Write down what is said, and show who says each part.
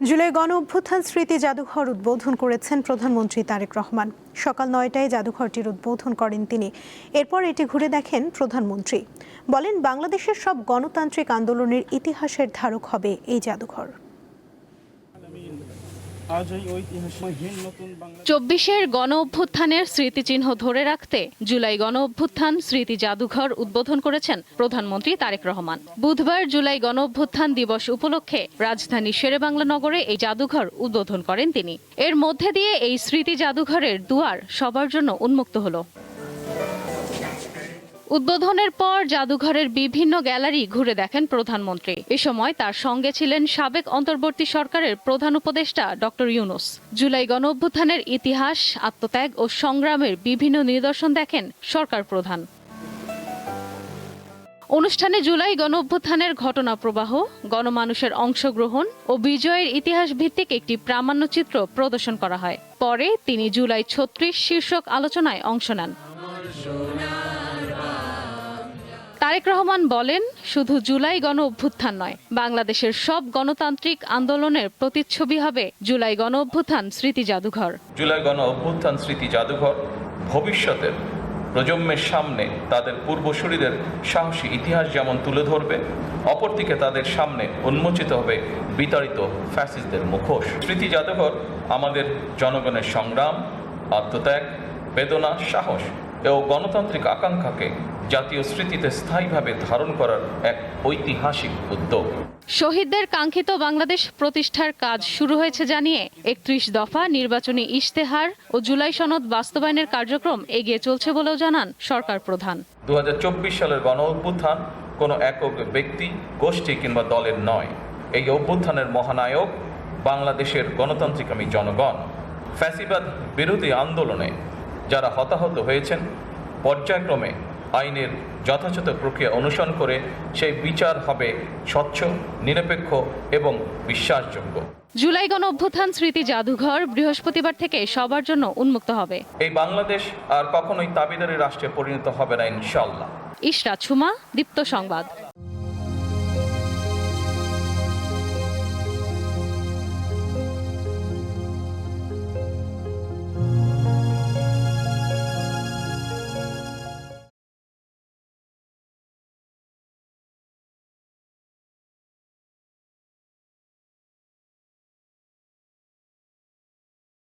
Speaker 1: জুলাই গণ অভ্যুত্থান স্মৃতি জাদুঘর উদ্বোধন করেছেন প্রধানমন্ত্রী তারেক রহমান। সকাল ৯টায় জাদুঘরটির উদ্বোধন করেন তিনি। এরপর এটি ঘুরে দেখেন প্রধানমন্ত্রী। বলেন, বাংলাদেশের সব গণতান্ত্রিক আন্দোলনের ইতিহাসের ধারক হবে এই জাদুঘর।
Speaker 2: ২৪-এর গণ অভ্যুত্থানের স্মৃতিচিহ্ন ধরে রাখতে জুলাই গণ অভ্যুত্থান স্মৃতি জাদুঘর উদ্বোধন করেছেন প্রধানমন্ত্রী তারেক রহমান। বুধবার জুলাই গণ অভ্যুত্থান দিবস উপলক্ষে রাজধানী শেরেবাংলা নগরে এই জাদুঘর উদ্বোধন করেন তিনি। এর মধ্যে দিয়ে এই স্মৃতি জাদুঘরের দুয়ার সবার জন্য উন্মুক্ত হলো। উদ্বোধনের পর জাদুঘরের বিভিন্ন গ্যালারি ঘুরে দেখেন প্রধানমন্ত্রী। এ সময় তার সঙ্গে ছিলেন সাবেক অন্তর্বর্তী সরকারের প্রধান উপদেষ্টা ডক্টর ইউনূস। জুলাই গণ অভ্যুত্থানের ইতিহাস, আত্মত্যাগ ও সংগ্রামের বিভিন্ন নিদর্শন দেখেন সরকার প্রধান। অনুষ্ঠানে জুলাই গণ অভ্যুত্থানের ঘটনা প্রবাহ, গণমানুষের অংশগ্রহণ ও বিজয়ের ইতিহাস ভিত্তিক একটি প্রামাণ্যচিত্র প্রদর্শন করা হয়। পরে তিনি জুলাই ৩৬ শীর্ষক আলোচনায় অংশ নেন। তারেক রহমান বলেন, শুধু জুলাই গণ অভ্যুত্থান নয়, বাংলাদেশের সব গণতান্ত্রিক আন্দোলনের প্রতিচ্ছবি হবে জুলাই গণ অভ্যুত্থান স্মৃতি জাদুঘর।
Speaker 3: জুলাই গণ অভ্যুত্থান স্মৃতি জাদুঘর ভবিষ্যতের প্রজন্মের সামনে তাদের পূর্বসূরিদের সাহসী ইতিহাস যেমন তুলে ধরবে, অপরদিকে তাদের সামনে উন্মোচিত হবে বিতাড়িত ফ্যাসিস্টদের মুখোশ। স্মৃতি জাদুঘর আমাদের জনগণের সংগ্রাম, আত্মত্যাগ, বেদনা, সাহস ও গণতান্ত্রিক আকাঙ্ক্ষাকে জাতীয় স্মৃতিতে স্থায়ীভাবে ধারণ করার এক ঐতিহাসিক উদ্যোগ।
Speaker 2: শহীদদের কাঙ্ক্ষিত বাংলাদেশ প্রতিষ্ঠার কাজ শুরু হয়েছে জানিয়ে ৩১ দফা নির্বাচনী ইশতেহার ও জুলাই সনদ বাস্তবায়নের কার্যক্রম এগিয়ে চলছে বলেও জানান সরকার প্রধান।
Speaker 3: ২০২৪ সালের গণ অভ্যুত্থান কোনো একক ব্যক্তি, গোষ্ঠী কিংবা দলের নয়। এই অভ্যুত্থানের মহানায়ক বাংলাদেশের গণতান্ত্রিকামী জনগণ। ফ্যাসিবাদ বিরোধী আন্দোলনে যারা হতাহত হয়েছেন, পর্যায়ক্রমে আইনের যথাযথ প্রক্রিয়া অনুসরণ করে সেই বিচার হবে স্বচ্ছ, নিরপেক্ষ এবং বিশ্বাসযোগ্য।
Speaker 2: জুলাই গণ অভ্যুত্থান স্মৃতি জাদুঘর বৃহস্পতিবার থেকে সবার জন্য উন্মুক্ত হবে।
Speaker 3: এই বাংলাদেশ আর কখনোই তাবিদারি রাষ্ট্রে পরিণত হবে না, ইনশাআল্লাহ।
Speaker 2: ইশরাত সুমা, দীপ্ত সংবাদ।